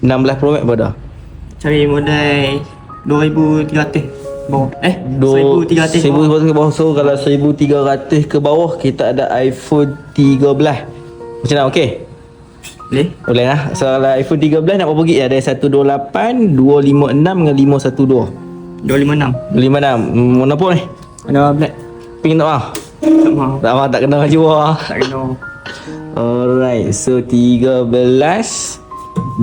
16 Pro Max berapa dah? Cari model 2300 bawah. 1300 1300 ke bawah. So kalau 1300 ke bawah kita ada iPhone 13. Macam mana, okey? Boleh? Boleh lah. So kalau iPhone 13 nak berapa gig? Ada 128, 256 dengan 512. 256. 56. Mana pun ni? Ada black. Pink tak mah? Tak mahu. Tak mah, tak kena baju lah. Tak kena. Alright, so 13 256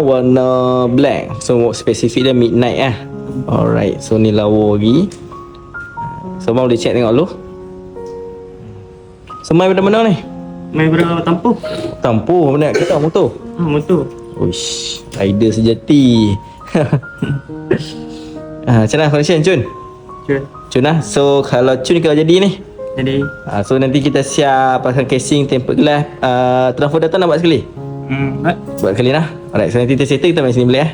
warna black. So spesifik dia midnight lah. Alright, so ni lawa lagi. So abang boleh check tengok dulu. So main pada mana ni? Main berapa tampuh? Tampuh mana kereta motor? Motor. Uish, rider sejati. Macam mana connection Cun? Cun. Cun lah. So kalau Cun kalau jadi ni, Jadi so nanti kita siap pasang casing, tempered glass, transfer data nak buat sekali? Buat sekali lah. Alright, so nanti kita settle, kita main sini boleh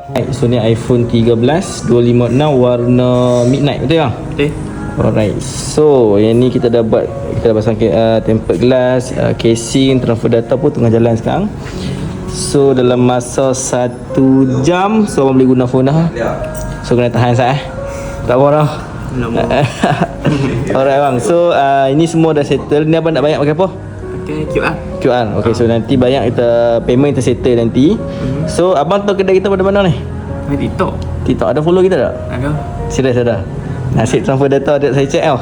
Alright, so ni iPhone 13 256 warna midnight, betul tak? Betul. Alright, so yang ni kita dah buat, kita dah pasang tempered glass, casing, transfer data pun tengah jalan sekarang. So dalam masa 1 jam, so abang boleh guna phone dah. So kena tahan sat tak apa dah. Alright bang, so ini semua dah settle. Ni abang nak bayar pakai apa? Pakai QR. QR. Okay, so nanti bayar kita, payment kita settle nanti. So abang tahu kedai kita pada mana ni? Main TikTok. TikTok ada follow kita tak? Ada. Serius ada? Nasib transfer data ada, saya check tau.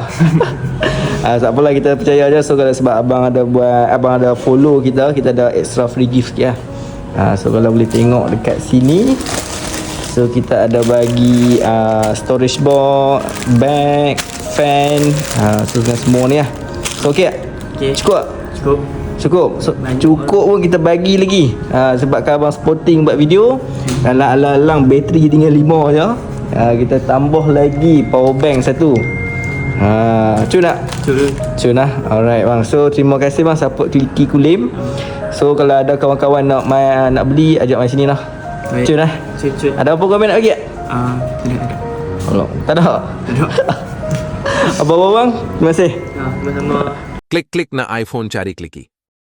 Tak apalah, kita percaya aja. So kalau sebab abang ada follow kita ada extra free gift sikit lah. So kalau boleh tengok dekat sini, so kita ada bagi storage box, bag, fan, so dengan semua ni lah. So okey tak? Okey. Cukup tak? Cukup. Cukup. So, cukup pun kita bagi lagi. Sebab kan abang sporting buat video, alang-alang bateri tinggal 5 je. Kita tambah lagi power bank satu. Cun tak? Cun lah. Alright bang. So terima kasih bang support Kliki Kulim. So kalau ada kawan-kawan nak beli, ajak main sini lah. Cun lah. Cun. Ada apa komen nak bagi tak? Tidak. Allah, tak ada. Apa-apa bang? Terima kasih. Sama-sama. Klik-klik na iPhone cari Kliki.